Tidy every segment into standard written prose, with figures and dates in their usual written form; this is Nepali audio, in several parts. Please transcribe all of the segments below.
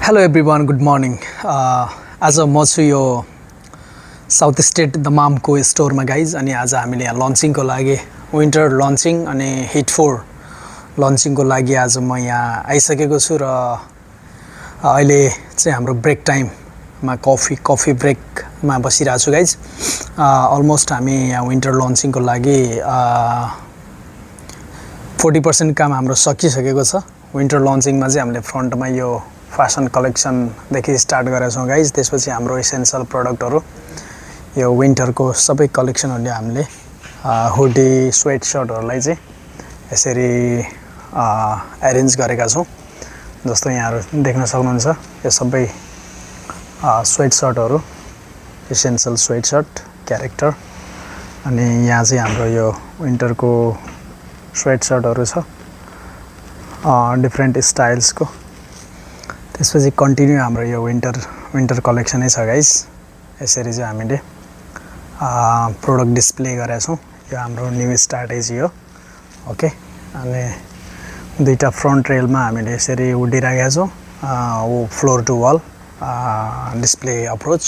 हेलो एभ्रिवान गुड मर्निङ आज म छु यो साउथ स्टेट दमामको स्टोरमा गाइज अनि आज हामीले यहाँ लन्चिङको लागि विन्टर लन्चिङ अनि हिट 4 लन्चिङको लागि आज म यहाँ आइसकेको छु र अहिले चाहिँ हाम्रो ब्रेक टाइममा कफी ब्रेकमा बसिरहेको छु गाइज अलमोस्ट हामी यहाँ विन्टर लन्चिङको लागि 40% काम हाम्रो सकिसकेको छ विन्टर लन्चिङमा चाहिँ हामीले फ्रन्टमा यो फ्यासन कलेक्सनदेखि स्टार्ट गरेका छौँ गाइज त्यसपछि हाम्रो एसेन्शियल प्रडक्टहरू यो विन्टरको सबै कलेक्सनहरूले हामीले हुडी स्वेट सर्टहरूलाई चाहिँ यसरी एरेन्ज गरेका छौँ जस्तो यहाँहरू देख्न सक्नुहुन्छ यो सबै स्वेट सर्टहरू एसेन्शियल स्वेट सर्ट क्यारेक्टर अनि यहाँ चाहिँ हाम्रो यो विन्टरको स्वेट सर्टहरू छ डिफ्रेन्ट स्टाइल्सको त्यसपछि कन्टिन्यू हाम्रो यो विन्टर कलेक्सनै छ गाइस यसरी चाहिँ हामीले प्रोडक्ट डिस्प्ले गरेका छौँ यो हाम्रो न्यू स्ट्राटेजी हो ओके अनि दुईटा फ्रन्ट रेलमा हामीले यसरी उडिराखेका छौँ floor to wall display approach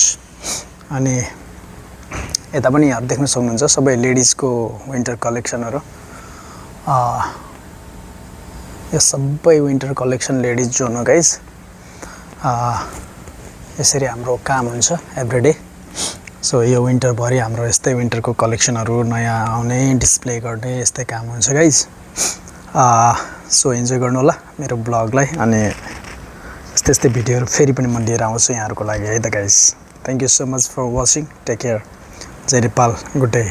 अनि यता पनि यहाँ देख्न सक्नुहुन्छ सबै लेडिजको विन्टर कलेक्सनहरू यो सबै विन्टर कलेक्सन लेडिज जोन हो गाइस यसरी हाम्रो काम हुन्छ एभ्रिडे सो यो विन्टरभरि हाम्रो यस्तै विन्टरको कलेक्सनहरू नयाँ आउने डिस्प्ले गर्ने यस्तै काम हुन्छ गाइज सो इन्जोय गर्नु होला मेरो ब्लगलाई अनि यस्तै भिडियोहरू फेरि पनि म लिएर आउँछु यहाँहरूको लागि है त guys thank you so much for watching take care जय नेपाल गुड डे